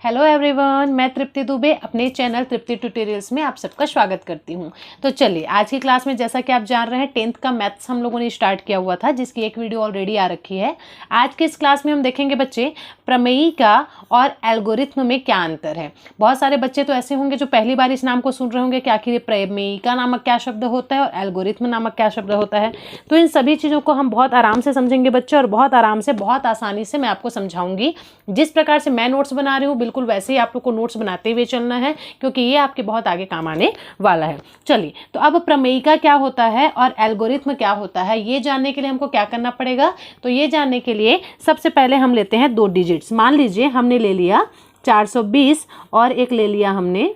Hello everyone, मैं तृप्ति दुबे अपने channel तृप्ति tutorials में आप सबका स्वागत करती हूं। तो चलिए, आज की क्लास में जैसा कि आप जान रहे हैं 10th का मैथ्स हम लोगों ने स्टार्ट किया हुआ था, जिसकी एक वीडियो ऑलरेडी आ रखी है। आज की इस क्लास में हम देखेंगे बच्चे प्रमेयिका और एल्गोरिथ्म में क्या अंतर है। बहुत सारे बच्चे तो ऐसे होंगे जो पहली बार इस नाम को सुन रहे होंगे कि आखिर प्रमेयिका नामक क्या शब्द होता है और एल्गोरिथ्म नामक क्या शब्द होता है। तो इन सभी चीज़ों को हम बहुत आराम से समझेंगे बच्चे, और बहुत आराम से बहुत आसानी से मैं आपको समझाऊंगी। जिस प्रकार से मैं नोट्स बना रही हूँ बिल्कुल वैसे ही आप लोग को नोट्स बनाते हुए चलना है, क्योंकि ये आपके बहुत आगे काम आने वाला है। चलिए, तो अब प्रमेयिका क्या होता है और एल्गोरिथ्म क्या होता है, ये जानने के लिए हमको क्या करना पड़ेगा। तो ये जानने के लिए सबसे पहले हम लेते हैं 2 डिजिट्स। मान लीजिए हमने ले लिया 420 और एक ले लिया हमने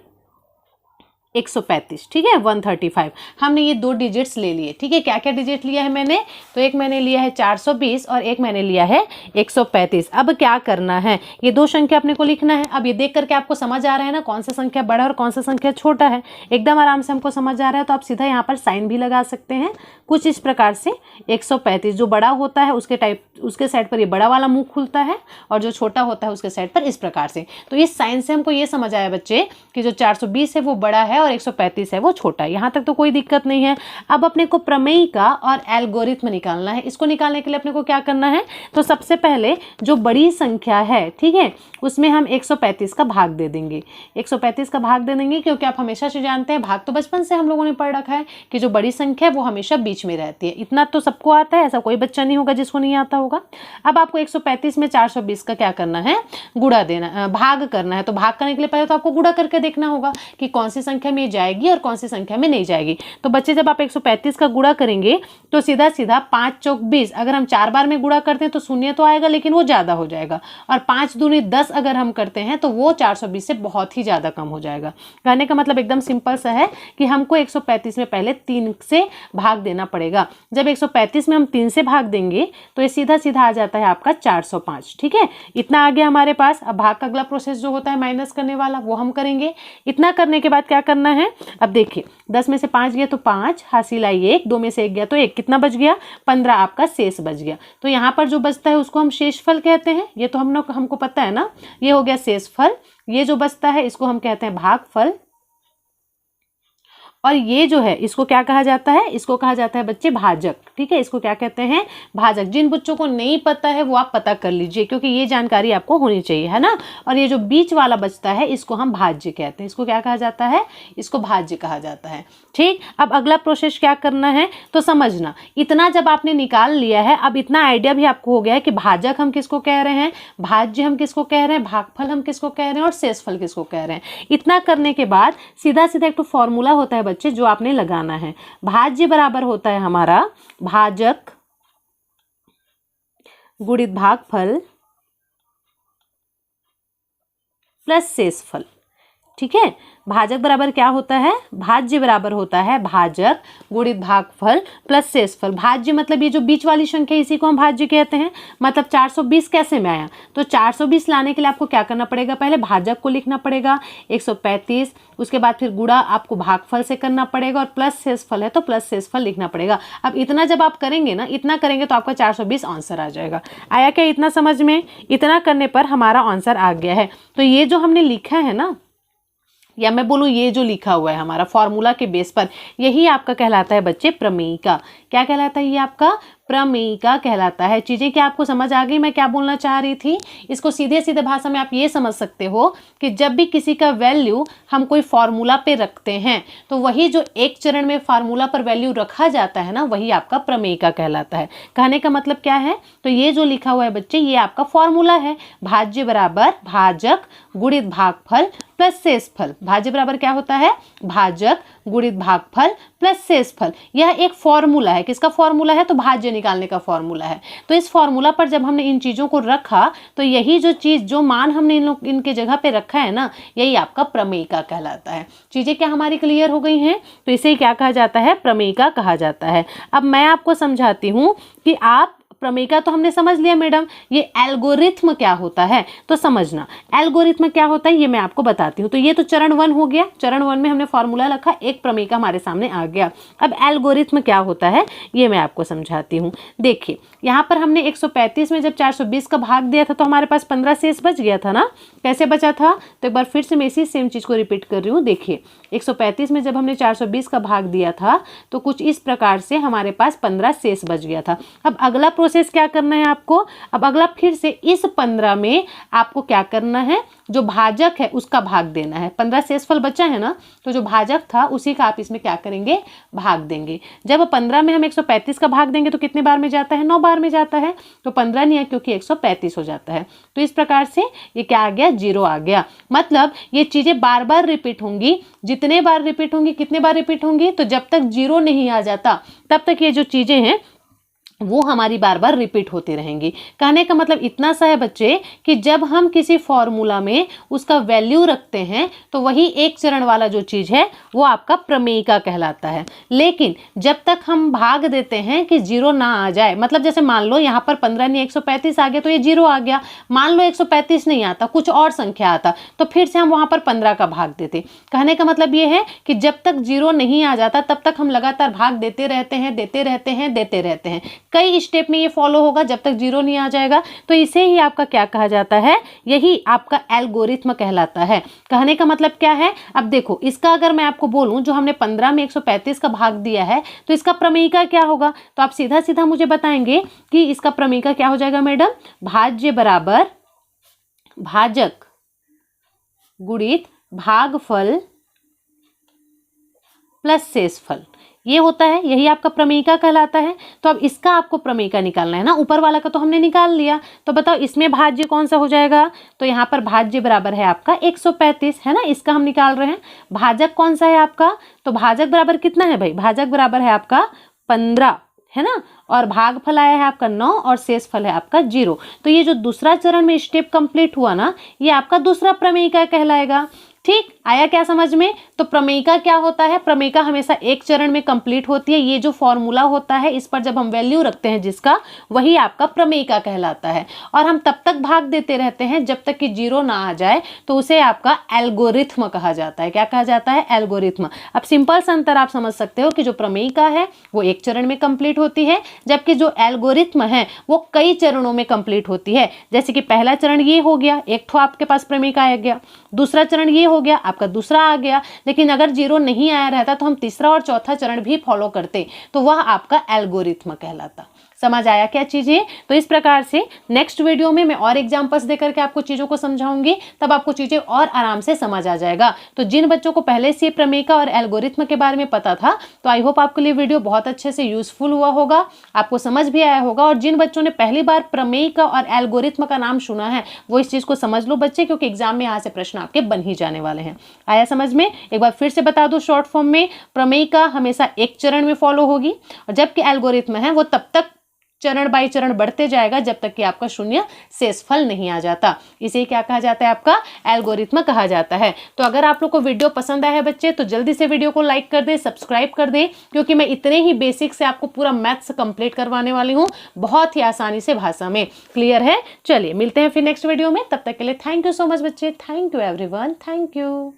135, ठीक है, 135। हमने ये 2 डिजिट्स ले लिए, ठीक है। क्या क्या डिजिट लिया है मैंने, तो एक मैंने लिया है 420 और एक मैंने लिया है 135। अब क्या करना है, ये 2 संख्या अपने को लिखना है। अब ये देख करके आपको समझ आ रहा है ना कौन सा संख्या बड़ा और कौन सा संख्या छोटा है। एकदम आराम से हमको समझ आ रहा है, तो आप सीधा यहाँ पर साइन भी लगा सकते हैं कुछ इस प्रकार से। 135 जो बड़ा होता है उसके साइड पर ये बड़ा वाला मुंह खुलता है, और जो छोटा होता है उसके साइड पर इस प्रकार से। तो इस साइन से हमको ये समझ आया बच्चे कि जो 420 है वो बड़ा है और 135 है वो छोटा है। यहाँ तक तो कोई दिक्कत नहीं है। अब अपने को प्रमेयिका और एल्गोरिथ्म निकालना है। इसको निकालने के लिए अपने को क्या करना है, तो सबसे पहले जो बड़ी संख्या है, ठीक है, उसमें हम 135 का भाग दे देंगे। 135 का भाग दे देंगे क्योंकि आप हमेशा से जानते हैं, भाग तो बचपन से हम लोगों ने पढ़ रखा है कि जो बड़ी संख्या है वो हमेशा बीच में रहती है। इतना तो सबको आता है, ऐसा कोई बच्चा नहीं होगा जिसको नहीं आता होगा। अब आपको 135 में 420 का क्या करना है, गुणा देना, भाग करना है। तो भाग करने के लिए पहले तो आपको गुणा करके देखना होगा कि कौन सी संख्या में जाएगी और कौन सी संख्या में नहीं जाएगी। तो बच्चे जब आप 135 का गुणा करेंगे तो सीधा सीधा 5 चौक 20, अगर हम 4 बार में गुणा करते हैं तो शून्य तो आएगा लेकिन वो ज्यादा हो जाएगा, और 5 दूनी 10 अगर हम करते हैं तो वो 420 से बहुत ही ज्यादा कम हो जाएगा। कहने का मतलब एकदम सिंपल सा है कि हमको 135 में पहले 3 से भाग देना पड़ेगा। जब 135 में हम 3 से भाग देंगे तो ये सीधा सीधा आ जाता है आपका 405, ठीक है। इतना आ गया हमारे पास। अब भाग का अगला प्रोसेस जो होता है माइनस करने वाला, वो हम करेंगे। इतना करने के बाद क्या करना है, अब देखिए 10 में से 5 गया तो 5, हासिल आई 1, 2 में से 1 गया तो 1, कितना बच गया, 15 आपका शेष बच गया। तो यहाँ पर जो बचता है उसको हम शेषफल कहते हैं। ये तो हमको पता है ना, ये हो गया शेषफल। ये जो बचता है इसको हम कहते हैं भागफल, और ये जो है इसको क्या कहा जाता है, इसको कहा जाता है बच्चे भाजक, ठीक है। इसको क्या कहते हैं, भाजक। जिन बच्चों को नहीं पता है वो आप पता कर लीजिए, क्योंकि ये जानकारी आपको होनी चाहिए, है ना। और ये जो बीच वाला बचता है इसको हम भाज्य कहते हैं। इसको क्या कहा जाता है, इसको भाज्य कहा जाता है, ठीक। अब अगला प्रोसेस क्या करना है, तो समझना। इतना जब आपने निकाल लिया है, अब इतना आइडिया भी आपको हो गया है कि भाजक हम किसको कह रहे हैं, भाज्य हम किसको कह रहे हैं, भागफल हम किसको कह रहे हैं, और शेषफल किसको कह रहे हैं। इतना करने के बाद सीधा सीधा एक तो फॉर्मूला होता है बच्चे जो आपने लगाना है। भाज्य बराबर होता है हमारा भाजक गुणित भागफल प्लस शेषफल, ठीक है। भाजक बराबर क्या होता है, भाज्य बराबर होता है भाजक गुणित भागफल प्लस शेषफल। भाज्य मतलब ये जो बीच वाली संख्या इसी को हम भाज्य कहते हैं। मतलब 420 कैसे में आया, तो 420 लाने के लिए आपको क्या करना पड़ेगा, पहले भाजक को लिखना पड़ेगा 135, उसके बाद फिर गुणा आपको भागफल से करना पड़ेगा, और प्लस शेषफल है तो प्लस शेषफल लिखना पड़ेगा। अब इतना जब आप करेंगे ना, इतना करेंगे तो आपका 420 आंसर आ जाएगा। आया क्या इतना समझ में, इतना करने पर हमारा आंसर आ गया है। तो ये जो हमने लिखा है ना, या मैं बोलूँ ये जो लिखा हुआ है हमारा फॉर्मूला के बेस पर, यही आपका कहलाता है बच्चे प्रमेयिका। क्या कहलाता है ये आपका, प्रमेयिका कहलाता है। चीज़ें क्या आपको समझ आ गई मैं क्या बोलना चाह रही थी। इसको सीधे सीधे भाषा में आप ये समझ सकते हो कि जब भी किसी का वैल्यू हम कोई फार्मूला पे रखते हैं तो वही जो एक चरण में फार्मूला पर वैल्यू रखा जाता है ना, वही आपका प्रमेयिका कहलाता है। कहने का मतलब क्या है, तो ये जो लिखा हुआ है बच्चे ये आपका फॉर्मूला है। भाज्य बराबर भाजक गुणित भागफल प्लस शेषफल। भाज्य बराबर क्या होता है, भाजक गुणित भागफल प्लस शेषफल। यह एक फॉर्मूला है। किसका फॉर्मूला है, तो भाज्य निकालने का फॉर्मूला है। तो इस फॉर्मूला पर जब हमने इन चीजों को रखा तो यही जो चीज जो मान हमने इनके जगह पे रखा है ना, यही आपका प्रमेयिका कहलाता है। चीजें क्या हमारी क्लियर हो गई हैं, तो इसे क्या कहा जाता है, प्रमेयिका कहा जाता है। अब मैं आपको समझाती हूँ कि आप प्रमेयिका तो हमने समझ लिया मैडम, ये एल्गोरिथ्म क्या होता है तो समझना। एल्गोरिथ्म क्या होता है ये मैं आपको बताती हूँ। तो ये तो चरण 1 हो गया, चरण 1 में हमने फॉर्मूला रखा, एक प्रमेयिका हमारे सामने आ गया। अब एल्गोरिथ्म क्या होता है ये मैं आपको समझाती हूँ। देखिए यहाँ पर हमने 135 में जब 420 का भाग दिया था तो हमारे पास 15 शेष बच गया था ना। कैसे बचा था, तो एक बार फिर से मैं इसी सेम चीज को रिपीट कर रही हूँ। देखिए 135 में जब हमने 420 का भाग दिया था तो कुछ इस प्रकार से हमारे पास 15 शेष बच गया था। अब अगला प्रोसेस क्या करना है आपको, अब अगला फिर से इस 15 में आपको क्या करना है, जो भाजक है उसका भाग देना है। 15 शेषफल बचा है ना, तो जो भाजक था उसी का आप इसमें क्या करेंगे, भाग देंगे। जब 15 में हम 135 का भाग देंगे तो कितने बार में जाता है, 9 बार में जाता है। तो 15 नहीं है क्योंकि 135 हो जाता है। तो इस प्रकार से ये क्या आ गया, 0 आ गया। मतलब ये चीजें बार बार रिपीट होंगी। जितने बार रिपीट होंगी, कितने बार रिपीट होंगी, तो जब तक 0 नहीं आ जाता तब तक ये जो चीजें हैं वो हमारी बार बार रिपीट होती रहेंगी। कहने का मतलब इतना सा है बच्चे कि जब हम किसी फॉर्मूला में उसका वैल्यू रखते हैं तो वही एक चरण वाला जो चीज है वो आपका प्रमेयिका कहलाता है। लेकिन जब तक हम भाग देते हैं कि 0 ना आ जाए, मतलब जैसे मान लो यहाँ पर 15 नहीं 135 आ गया तो ये 0 आ गया। मान लो 135 नहीं आता, कुछ और संख्या आता, तो फिर से हम वहां पर 15 का भाग देते। कहने का मतलब ये है कि जब तक 0 नहीं आ जाता तब तक हम लगातार भाग देते रहते हैं, देते रहते हैं, देते रहते हैं। कई स्टेप में ये फॉलो होगा जब तक 0 नहीं आ जाएगा। तो इसे ही आपका क्या कहा जाता है, यही आपका एल्गोरिथ्म कहलाता है। कहने का मतलब क्या है, अब देखो इसका अगर मैं आपको बोलूं जो हमने 15 में 135 का भाग दिया है तो इसका प्रमेयिका क्या होगा, तो आप सीधा सीधा मुझे बताएंगे कि इसका प्रमेयिका क्या हो जाएगा मैडम, भाज्य बराबर भाजक गुणित भागफल प्लस शेषफल, ये होता है, यही आपका प्रमेयिका कहलाता है। तो अब इसका आपको प्रमेयिका निकालना है ना, ऊपर वाला का तो हमने निकाल लिया। तो बताओ इसमें भाज्य कौन सा हो जाएगा, तो यहाँ पर भाज्य बराबर है आपका 135 है ना, इसका हम निकाल रहे हैं। भाजक कौन सा है आपका, तो भाजक बराबर कितना है भाई, भाजक बराबर है आपका 15 है ना, और भागफल आया है आपका 9 और शेषफल है आपका 0। तो ये जो दूसरा चरण में स्टेप कंप्लीट हुआ ना, ये आपका दूसरा प्रमेयिका कहलाएगा। ठीक आया क्या समझ में। तो प्रमेयिका क्या होता है, प्रमेयिका हमेशा एक चरण में कंप्लीट होती है। ये जो फॉर्मूला होता है इस पर जब हम वैल्यू रखते हैं जिसका, वही आपका प्रमेयिका कहलाता है। और हम तब तक भाग देते रहते हैं जब तक कि 0 ना आ जाए, तो उसे आपका एल्गोरिथ्म कहा जाता है। क्या कहा जाता है, एल्गोरिथ्म। अब सिंपल सा अंतर आप समझ सकते हो कि जो प्रमेयिका है वो एक चरण में कंप्लीट होती है, जबकि जो एल्गोरिथ्म है वो कई चरणों में कंप्लीट होती है। जैसे कि पहला चरण ये हो गया, एक तो आपके पास प्रमेयिका आ गया, दूसरा चरण ये हो गया, आपका दूसरा आ गया। लेकिन अगर 0 नहीं आया रहता तो हम तीसरा और चौथा चरण भी फॉलो करते, तो वह आपका एल्गोरिथ्म कहलाता। समझ आया क्या चीजें। तो इस प्रकार से नेक्स्ट वीडियो में मैं और एग्जांपल्स देकर के आपको चीजों को समझाऊंगी, तब आपको चीजें और आराम से समझ आ जाएगा। तो जिन बच्चों को पहले से प्रमेयिका और एल्गोरिथ्म के बारे में पता था, तो आई होप आपके लिए वीडियो बहुत अच्छे से यूजफुल हुआ होगा, आपको समझ भी आया होगा। और जिन बच्चों ने पहली बार प्रमेयिका और एल्गोरिथ्म का नाम सुना है वो इस चीज को समझ लो बच्चे, क्योंकि एग्जाम में यहाँ से प्रश्न आपके बन ही जाने वाले हैं। आया समझ में। एक बार फिर से बता दो शॉर्ट फॉर्म में, प्रमेयिका हमेशा एक चरण में फॉलो होगी, और जबकि एल्गोरिथ्म है वो तब तक चरण बाई चरण बढ़ते जाएगा जब तक कि आपका शून्य शेषफल नहीं आ जाता। इसे क्या कहा जाता है, आपका एल्गोरिथ्म कहा जाता है। तो अगर आप लोग को वीडियो पसंद आया है बच्चे, तो जल्दी से वीडियो को लाइक कर दें, सब्सक्राइब कर दें, क्योंकि मैं इतने ही बेसिक से आपको पूरा मैथ्स कंप्लीट करवाने वाली हूँ, बहुत ही आसानी से भाषा में। क्लियर है। चलिए मिलते हैं फिर नेक्स्ट वीडियो में, तब तक के लिए थैंक यू सो मच बच्चे। Thank you everyone, thank you.